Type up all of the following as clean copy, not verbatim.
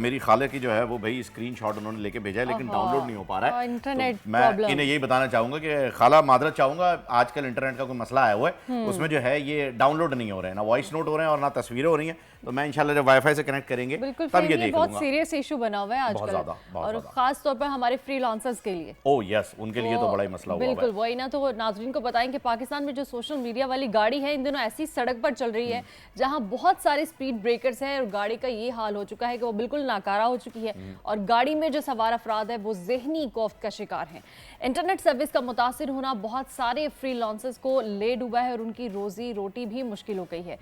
मेरी खाला की जो है वो भाई स्क्रीनशॉट उन्होंने लेके भेजा है, लेकिन डाउनलोड नहीं हो पा रहा है। इंटरनेट तो मैं इन्हें यही बताना चाहूंगा कि खाला मादरत चाहूंगा, आजकल इंटरनेट का कोई मसला आया हुआ है, उसमें जो है ये डाउनलोड नहीं हो रहे हैं, ना वॉइस नोट हो रहे हैं और ना तस्वीरें हो रही हैं। तो मैं इंशाल्लाह जब वाईफाई से कनेक्ट करेंगे बिल्कुल तब ये देख बहुत लूंगा। सीरियस इशू बना हुआ है आजकल, और खास तौर पर हमारे फ्रीलांसर्स के लिए। ओह यस, उनके लिए तो बड़ा ही मसला हुआ है। बिल्कुल वही ना, तो नाजरीन को बताएं कि पाकिस्तान में जो सोशल मीडिया वाली गाड़ी है इन दिनों ऐसी सड़क पर चल रही है जहां बहुत सारे स्पीड ब्रेकर्स हैं, और गाड़ी का ये हाल हो चुका है कि वो बिल्कुल नाकारा हो चुकी है, और गाड़ी में जो सवार अफराद है वो ज़हनी खौफ का शिकार हैं। इंटरनेट सर्विस का मुतासिर होना बहुत सारे फ्रीलांसर्स को ले डूबा है और उनकी रोजी रोटी भी मुश्किल हो गई है।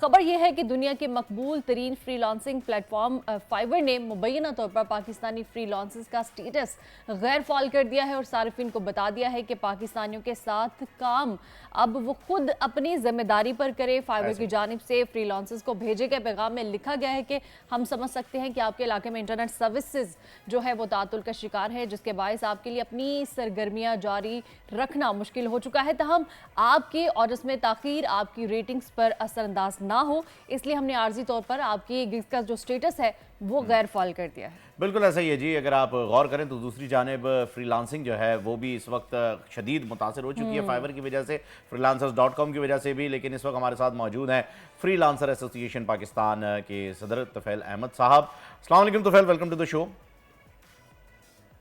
खबर यह है कि दुनिया के मकबूल तरीन फ्रीलांसिंग प्लेटफॉर्म फाइवर ने मुबैना तौर पर पाकिस्तानी फ्रीलांसर्स का स्टेटस गैर फाल कर दिया है और सार्फिन को बता दिया है कि पाकिस्तानियों के साथ काम अब वो खुद अपनी जिम्मेदारी पर करे। फाइवर की जानिब से फ्रीलांसर्स को भेजे गए पैगाम में लिखा गया है कि हम समझ सकते हैं कि आपके इलाके में इंटरनेट सर्विसेज जो है वो तातुल का शिकार है, जिसके बायस आपके लिए अपनी सरगर्मियां जारी रखना मुश्किल हो चुका है। तहम आपके ऑर्डर्स में ताखीर आपकी रेटिंग्स पर असरअंदाज ना हो, इसलिए हमने आर्जी तौर पर आपकी इसका जो स्टेटस है वो गैर फाल कर दिया है। बिल्कुल ऐसा ही है जी। अगर आप गौर करें तो दूसरी जानिब फ्रीलांसिंग जो है वो भी इस वक्त शदीद मुतासर हो चुकी है फाइवर की वजह से, freelancers.com की वजह से भी। लेकिन इस वक्त हमारे साथ मौजूद हैं फ्रीलांसर एसोसिएशन पाकिस्तान के सदर तुफैल अहमद साहब। अस्सलाम वालेकुम Tufail, welcome to the show.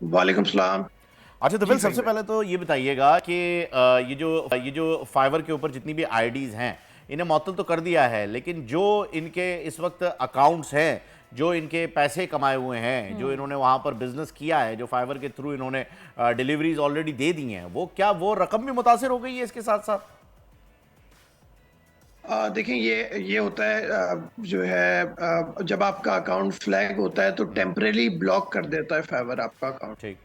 वालेकुम सलाम। अच्छा तुफैल, सबसे पहले तो ये बताइएगा कि ये जो फाइवर के ऊपर जितनी भी आईडीज हैं इन्हें मअतल तो कर दिया है, लेकिन जो इनके इस वक्त अकाउंट्स हैं, जो इनके पैसे कमाए हुए हैं, जो इन्होंने वहाँ पर बिजनेस किया है, जो फाइवर के थ्रू इन्होंने डिलीवरीज ऑलरेडी दे दी हैं, वो क्या वो रकम भी मुतासिर हो गई है इसके साथ साथ? देखें, ये होता है जो है जब आपका अकाउंट फ्लैग होता है तो टेम्परेरी ब्लॉक कर देता है फाइवर आपका अकाउंट। ठीक।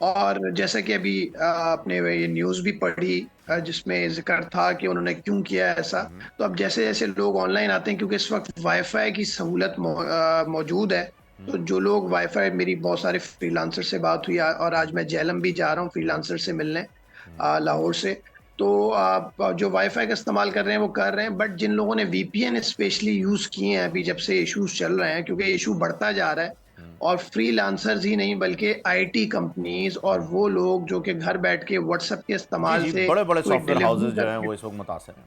और जैसा कि अभी आपने ये न्यूज़ भी पढ़ी जिसमें जिक्र था कि उन्होंने क्यों किया ऐसा। तो अब जैसे जैसे लोग ऑनलाइन आते हैं, क्योंकि इस वक्त वाईफाई की सहूलत मौजूद है, तो जो लोग वाईफाई, मेरी बहुत सारे फ्रीलांसर से बात हुई और आज मैं जेलम भी जा रहा हूँ फ्रीलांसर से मिलने लाहौर से। तो आप जो वाईफाई का इस्तेमाल कर रहे हैं वो कर रहे हैं, बट जिन लोगों ने वीपीएन स्पेशली यूज़ किए हैं अभी जब से इश्यूज चल रहे हैं, क्योंकि इशू बढ़ता जा रहा है, और फ्रीलांसर्स ही नहीं बल्कि आईटी कंपनीज और वो लोग जो कि घर बैठ के व्हाट्सएप के इस्तेमाल से बड़े बड़े कोई सॉफ्टवेयर हाउसेज जो हैं डिलीवरी वो इस वक्त मुतासर हैं।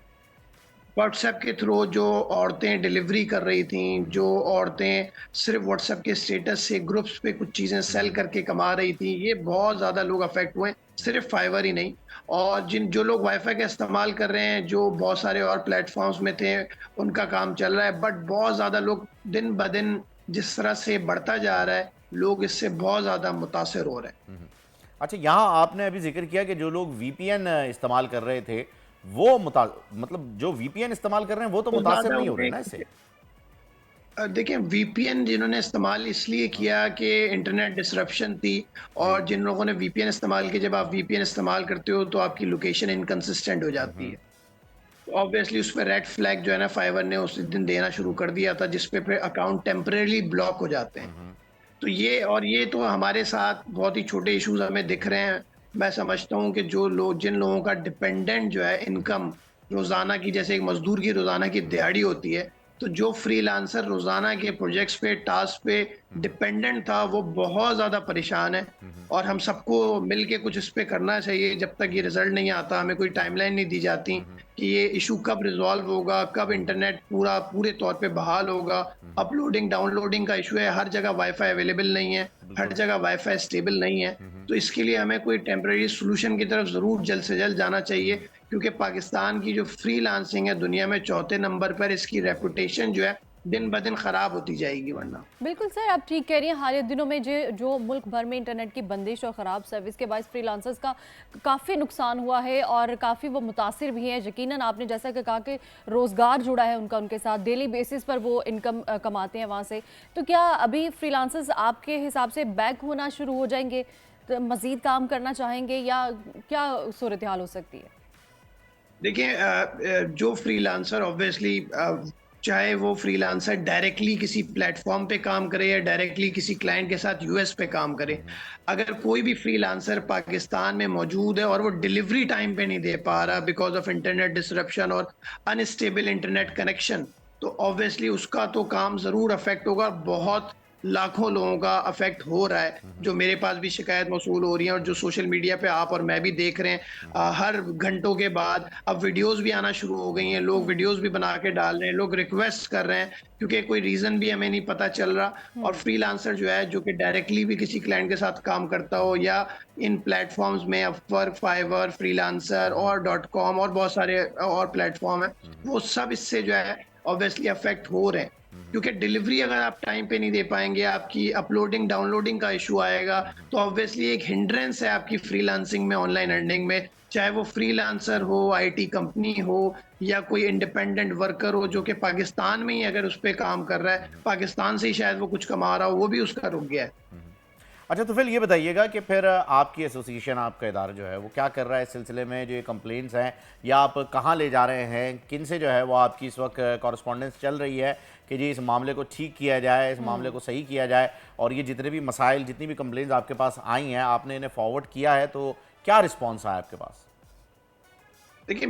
व्हाट्सएप के थ्रू जो औरतें डिलीवरी कर रही थी, जो औरतें सिर्फ व्हाट्सएप के स्टेटस से ग्रुप्स पे कुछ चीज़ें सेल करके कमा रही थी, ये बहुत ज़्यादा लोग अफेक्ट हुए, सिर्फ फाइवर ही नहीं। और जो लोग वाईफाई का इस्तेमाल कर रहे हैं, जो बहुत सारे और प्लेटफॉर्म्स में थे, उनका काम चल रहा है, बट बहुत ज़्यादा लोग दिन ब दिन जिस तरह से बढ़ता जा रहा है, लोग इससे बहुत ज़्यादा मुतासर हो रहे हैं। अच्छा, यहाँ आपने अभी जिक्र किया कि जो लोग वीपीएन इस्तेमाल कर रहे थे वो मतलब जो वीपीएन इस्तेमाल कर रहे हैं वो तो मुतासिर नहीं हो रहे ना इससे। देखिए, वीपीएन जिन्होंने इस्तेमाल इसलिए किया कि इंटरनेट डिसरप्शन थी, और जिन लोगों ने वीपीएन इस्तेमाल किया, जब आप वीपीएन इस्तेमाल करते हो तो आपकी लोकेशन इनकंसिस्टेंट हो जाती है। तो ऑब्वियसली उस पर रेड फ्लैग जो है ना, फाइवर ने उस दिन देना शुरू कर दिया था, जिस पे फिर अकाउंट टेम्परेरी ब्लॉक हो जाते हैं। तो ये तो हमारे साथ बहुत ही छोटे इश्यूज हमें दिख रहे हैं। मैं समझता हूँ कि जिन लोगों का डिपेंडेंट जो है इनकम रोजाना की, जैसे एक मजदूर की रोजाना की दिहाड़ी होती है, तो जो फ्रीलांसर रोजाना के प्रोजेक्ट्स पे, टास्क पे डिपेंडेंट था, वो बहुत ज्यादा परेशान है। और हम सबको मिलके कुछ इस पे करना चाहिए। जब तक ये रिजल्ट नहीं आता, हमें कोई टाइमलाइन नहीं दी जाती कि ये इशू कब रिजॉल्व होगा, कब इंटरनेट पूरे तौर पे बहाल होगा। अपलोडिंग डाउनलोडिंग का इशू है, हर जगह वाईफाई अवेलेबल नहीं है, हर जगह वाईफाई स्टेबल नहीं है। तो इसके लिए हमें कोई टेम्परेरी सोल्यूशन की तरफ जरूर जल्द से जल्द जाना चाहिए, क्योंकि पाकिस्तान की जो फ्रीलांसिंग है दुनिया में चौथे नंबर पर, इसकी रेपुटेशन जो है दिन ब दिन खराब होती जाएगी वरना। बिल्कुल सर, आप ठीक कह रही हैं। हालिया दिनों में जो मुल्क भर में इंटरनेट की बंदिश और ख़राब सर्विस के बायस फ्रीलांसर्स का काफ़ी नुकसान हुआ है और काफ़ी वो मुतासिर भी हैं। यकीनन आपने जैसा कि कहा कि रोज़गार जुड़ा है उनका, उनके साथ डेली बेसिस पर वो इनकम कमाते हैं वहाँ से। तो क्या अभी फ्रीलांसर्स आपके हिसाब से बैक होना शुरू हो जाएंगे, तो मज़ीद काम करना चाहेंगे, या क्या सूरत हाल हो सकती है? देखिए, जो फ्रीलांसर ऑब्वियसली, चाहे वो फ्रीलांसर डायरेक्टली किसी प्लेटफॉर्म पे काम करे या डायरेक्टली किसी क्लाइंट के साथ यूएस पे काम करे, अगर कोई भी फ्रीलांसर पाकिस्तान में मौजूद है और वो डिलीवरी टाइम पे नहीं दे पा रहा बिकॉज ऑफ इंटरनेट डिसरप्शन और अनस्टेबल इंटरनेट कनेक्शन, तो ऑब्वियसली उसका तो काम जरूर अफेक्ट होगा। बहुत लाखों लोगों का अफेक्ट हो रहा है, जो मेरे पास भी शिकायत मौसूल हो रही है और जो सोशल मीडिया पे आप और मैं भी देख रहे हैं। हर घंटों के बाद अब वीडियोस भी आना शुरू हो गई हैं, लोग वीडियोस भी बना के डाल रहे हैं, लोग रिक्वेस्ट कर रहे हैं, क्योंकि कोई रीजन भी हमें नहीं पता चल रहा। और फ्रीलांसर जो है, जो कि डायरेक्टली भी किसी क्लाइंट के साथ काम करता हो या इन प्लेटफॉर्म्स में अपवर्क, फाइवर, फ्रीलांसर और .com और बहुत सारे और प्लेटफॉर्म है, वो सब इससे जो है ऑब्वियसली अफेक्ट हो रहे हैं। क्योंकि डिलीवरी अगर आप टाइम पे नहीं दे पाएंगे, आपकी अपलोडिंग डाउनलोडिंग का इशू आएगा, तो ऑब्वियसली एक हिंड्रेंस है आपकी फ्रीलांसिंग में, ऑनलाइन अर्निंग में, चाहे वो फ्रीलांसर हो, आईटी कंपनी हो या कोई इंडिपेंडेंट वर्कर हो जो कि पाकिस्तान में ही अगर उस पर काम कर रहा है, पाकिस्तान से ही शायद वो कुछ कमा रहा हो, वो भी उसका रुक गया है। अच्छा, तो फिर ये बताइएगा कि फिर आपकी एसोसिएशन, आपका इदारा जो है वो क्या कर रहा है इस सिलसिले में? जो ये कंप्लेंट्स हैं, या आप कहाँ ले जा रहे हैं, किन से जो है वो आपकी इस वक्त कॉरेस्पॉन्डेंस चल रही है कि जी इस मामले को ठीक किया जाए, इस मामले को सही किया जाए, और ये जितने भी मसाइल, जितनी भी कंप्लेंट्स आपके पास आई हैं, आपने इन्हें फॉरवर्ड किया है, तो क्या रिस्पॉन्स आया आपके पास? देखिए,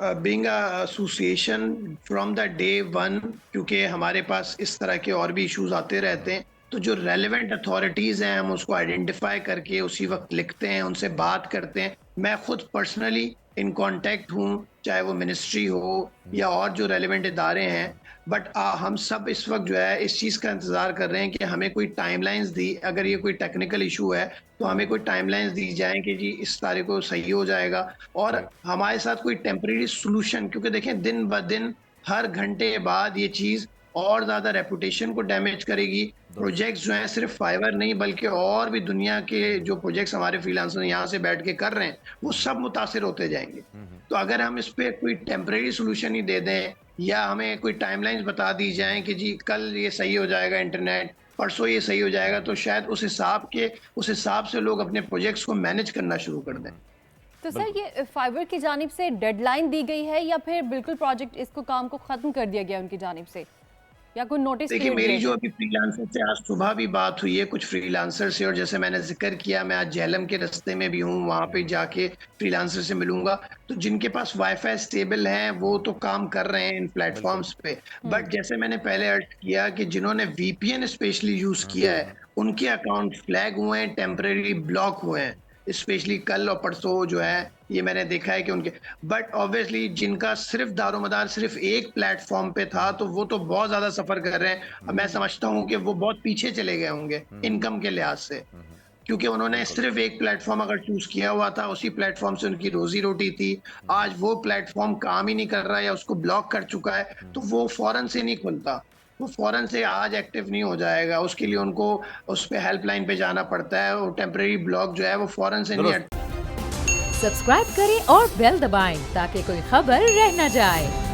being association from the day one, क्योंकि हमारे पास इस तरह के और भी इश्यूज आते रहते हैं, तो जो रेलेवेंट अथॉरिटीज़ हैं हम उसको आइडेंटिफाई करके उसी वक्त लिखते हैं, उनसे बात करते हैं। मैं खुद पर्सनली इन कांटेक्ट हूँ, चाहे वो मिनिस्ट्री हो या और जो रेलेवेंट इदारे हैं। बट हम सब इस वक्त जो है इस चीज़ का इंतज़ार कर रहे हैं कि हमें कोई टाइमलाइंस दी, अगर ये कोई टेक्निकल इशू है तो हमें कोई टाइमलाइंस दी जाए कि जी इस तारीख को सही हो जाएगा, और हमारे साथ कोई टेम्परेरी सोल्यूशन, क्योंकि देखें दिन ब दिन हर घंटे बाद ये चीज़ और ज़्यादा रेपुटेशन को डैमेज करेगी। प्रोजेक्ट्स जो हैं सिर्फ फाइवर नहीं बल्कि और भी दुनिया के जो प्रोजेक्ट्स हमारे फ्रीलांसर यहाँ से बैठ के कर रहे हैं, वो सब मुतासिर होते जाएंगे। तो अगर हम इस पे कोई टेम्परेरी सोल्यूशन ही दे दें या हमें कोई टाइमलाइंस बता दी जाए कि जी कल ये सही हो जाएगा इंटरनेट, परसों ये सही हो जाएगा, तो शायद उस हिसाब से लोग अपने प्रोजेक्ट्स को मैनेज करना शुरू कर दें। तो सर, ये फाइबर की जानिब से डेडलाइन दी गई है या फिर बिल्कुल प्रोजेक्ट इसको काम को खत्म कर दिया गया उनकी जानिब से, या कोई नोटिस? देखिए, मेरी जो अभी फ्रीलांसर से आज सुबह भी बात हुई है कुछ फ्रीलांसर से, और जैसे मैंने जिक्र किया मैं आज झेलम के रास्ते में भी हूँ, वहाँ पे जाके फ्रीलांसर से मिलूंगा। तो जिनके पास वाईफाई स्टेबल है वो तो काम कर रहे हैं इन प्लेटफॉर्म्स पे, बट जैसे मैंने पहले अर्ज किया कि जिन्होंने वीपीएन स्पेशली यूज किया है उनके अकाउंट फ्लैग हुए हैं, टेम्परेरी ब्लॉक हुए हैं, स्पेशली कल और परसों जो है ये मैंने देखा है कि उनके। बट ऑब्वियसली जिनका सिर्फ दारोमदार सिर्फ एक प्लेटफॉर्म पे था तो वो तो बहुत ज्यादा सफर कर रहे हैं। मैं समझता हूँ कि वो बहुत पीछे चले गए होंगे इनकम के लिहाज से, क्योंकि उन्होंने सिर्फ एक प्लेटफॉर्म अगर चूज किया हुआ था, उसी प्लेटफॉर्म से उनकी रोजी रोटी थी। आज वो प्लेटफॉर्म काम ही नहीं कर रहा है या उसको ब्लॉक कर चुका है, तो वो फौरन से नहीं खुलता, वो फौरन से आज एक्टिव नहीं हो जाएगा। उसके लिए उनको उस पे हेल्पलाइन पे जाना पड़ता है, और टेम्परेरी ब्लॉक जो है वो फौरन से नहीं। सब्सक्राइब करें और बेल दबाएं ताकि कोई खबर रह न जाए।